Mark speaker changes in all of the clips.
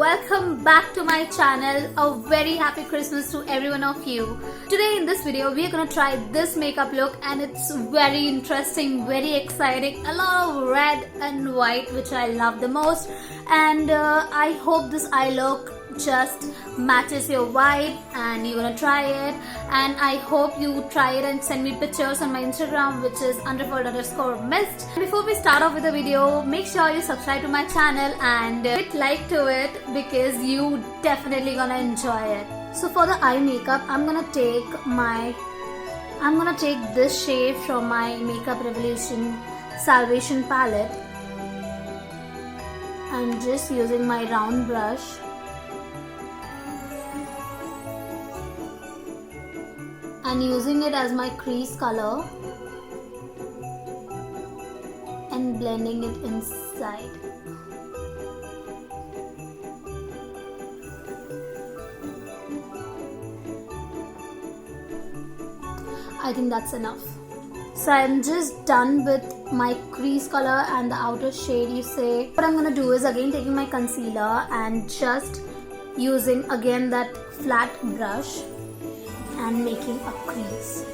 Speaker 1: Welcome back to my channel. A very happy Christmas to every one of you. Today in this video we are gonna try this makeup look, and it's very interesting, very exciting, a lot of red and white, which I love the most. And I hope this eye look just matches your vibe and you're gonna try it, and I hope you try it and send me pictures on my Instagram, which is __mist. Before we start off with the video, make sure you subscribe to my channel and hit like to it because you definitely gonna enjoy it. So for the eye makeup, I'm gonna take this shade from my Makeup Revolution Salvation palette and just using my round brush and using it as my crease color and blending it inside. I think that's enough. So I'm just done with my crease color and the outer shade, you say. What I'm gonna do is again taking my concealer and just using again that flat brush and making a crease.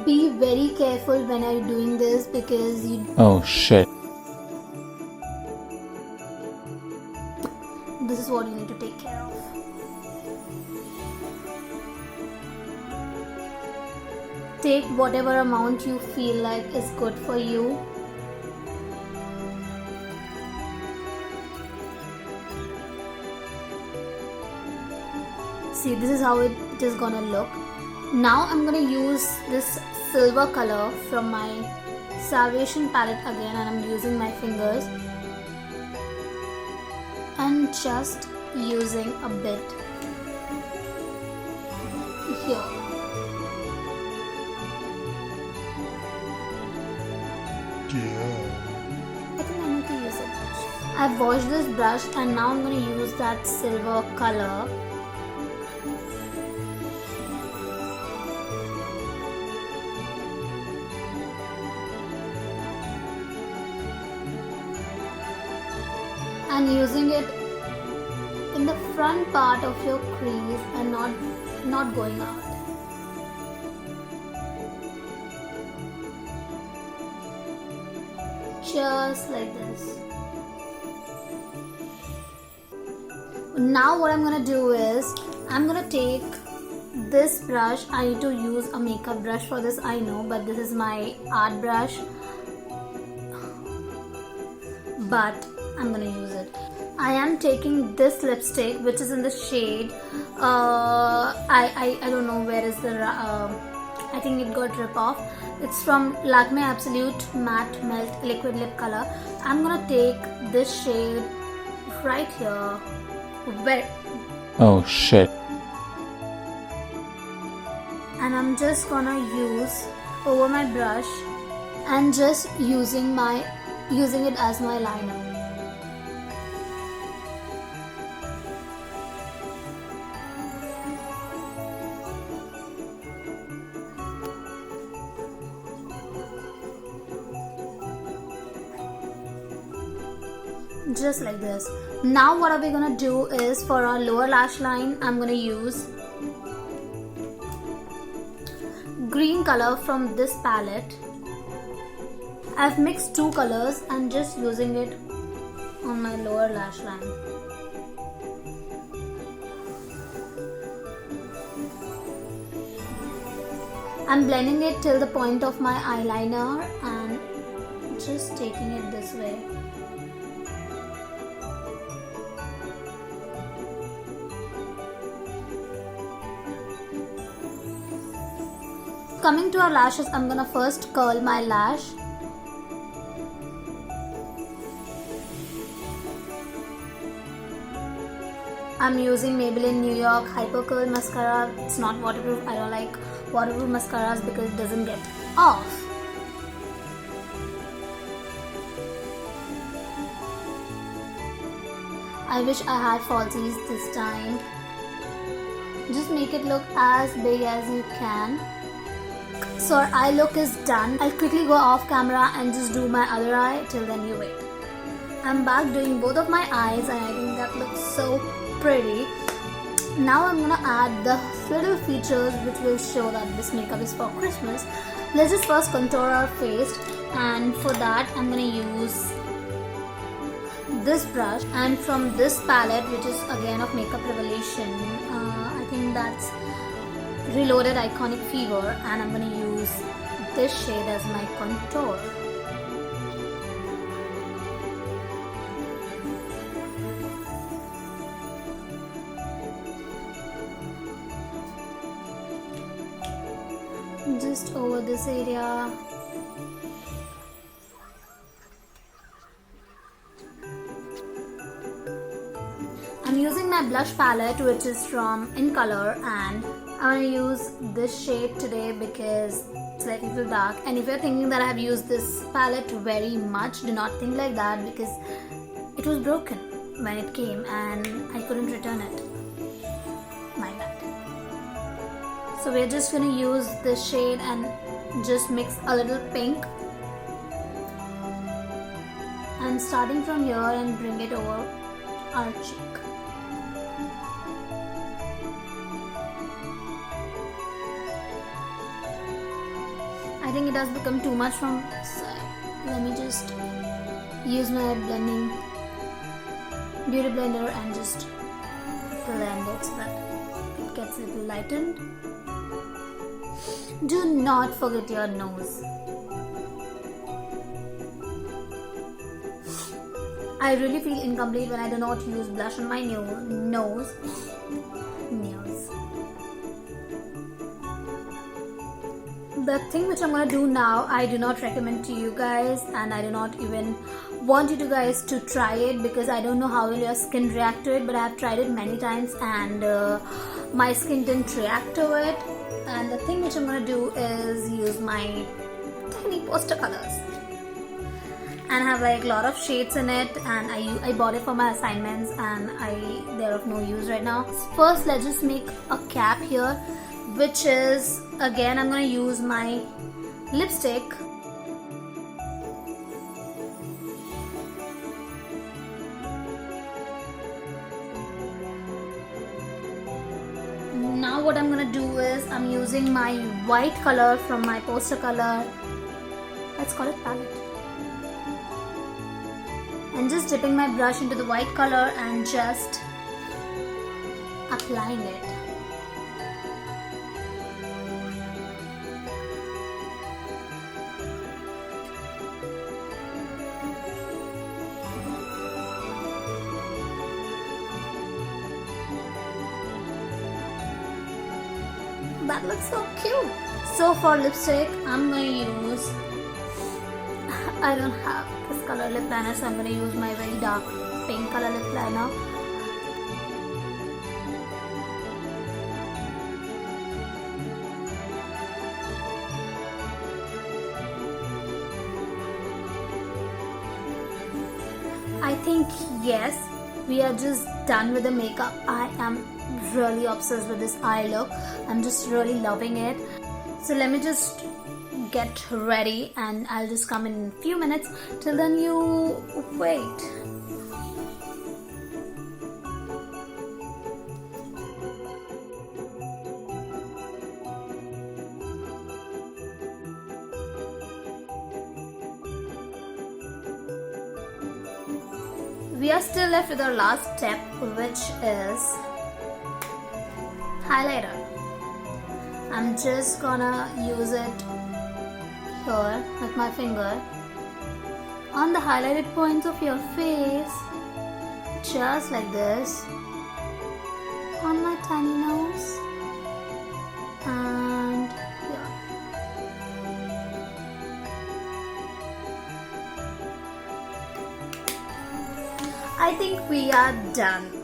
Speaker 1: Be very careful when you're doing this because
Speaker 2: oh shit.
Speaker 1: This is what you need to take care of. Take whatever amount you feel like is good for you. See, this is how it is gonna look. Now I'm gonna use this silver color from my Salvation palette again, and I'm using my fingers and just using a bit here. I think I need to use it. I've washed this brush and now I'm going to use that silver color. And using it in the front part of your crease and not going out. Just like this. Now what I'm gonna do is I'm gonna take this brush. I need to use a makeup brush for this, I know, but this is my art brush, but I'm gonna use it. I am taking this lipstick which is in the shade I don't know where is the I think it got rip off. It's from Lakme Absolute Matte Melt Liquid Lip Color. I'm gonna take this shade right here.
Speaker 2: Oh shit.
Speaker 1: And I'm just gonna use over my brush and just using it as my liner. Just like this. Now what are we gonna do is for our lower lash line, I'm gonna use green color from this palette. I've mixed two colors and just using it on my lower lash line. I'm blending it till the point of my eyeliner and just taking it this way. Coming to our lashes, I'm gonna first curl my lash. I'm using Maybelline New York Hyper Curl Mascara. It's not waterproof. I don't like waterproof mascaras because it doesn't get off. I wish I had falsies this time. Just make it look as big as you can. So our eye look is done. I'll quickly go off camera and just do my other eye. Till then you wait. I'm back doing both of my eyes and I think that looks so pretty. Now I'm gonna add the little features which will show that this makeup is for Christmas. Let's just first contour our face, and for that I'm gonna use this brush, and from this palette, which is again of Makeup Revelation, I think that's Reloaded Iconic Fever, and I'm gonna use this shade as my contour. Just over this area. I'm using my blush palette, which is from In Color, and I'm going to use this shade today because it's like a little dark. And if you're thinking that I've used this palette very much, do not think like that, because it was broken when it came and I couldn't return it. My bad. So we're just going to use this shade and just mix a little pink. And starting from here and bring it over our cheek. I think it has become too much from side. Let me just use my beauty blender and just blend it so that it gets a little lightened. Do not forget your nose. I really feel incomplete when I do not use blush on my nose. The thing which I'm gonna do now, I do not recommend to you guys, and I do not even want you guys to try it because I don't know how will your skin react to it, but I have tried it many times and my skin didn't react to it. And the thing which I'm gonna do is use my tiny poster colors, and I have like a lot of shades in it, and I bought it for my assignments and they're of no use right now. First, let's just make a cap here, which is, again, I'm going to use my lipstick. Now what I'm going to do is I'm using my white color from my poster color, let's call it palette, and just dipping my brush into the white color and just applying it. That looks so cute. So for lipstick, I'm going to use, I don't have this color lip liner, so I'm going to use my very dark pink color lip liner. I think yes, we are just done with the makeup. I am really obsessed with this eye look. I'm just really loving it. So let me just get ready and I'll just come in a few minutes. Till then you wait. We are still left with our last step, which is highlighter. I'm just gonna use it here with my finger on the highlighted points of your face, just like this, on my tiny nose and here. I think we are done.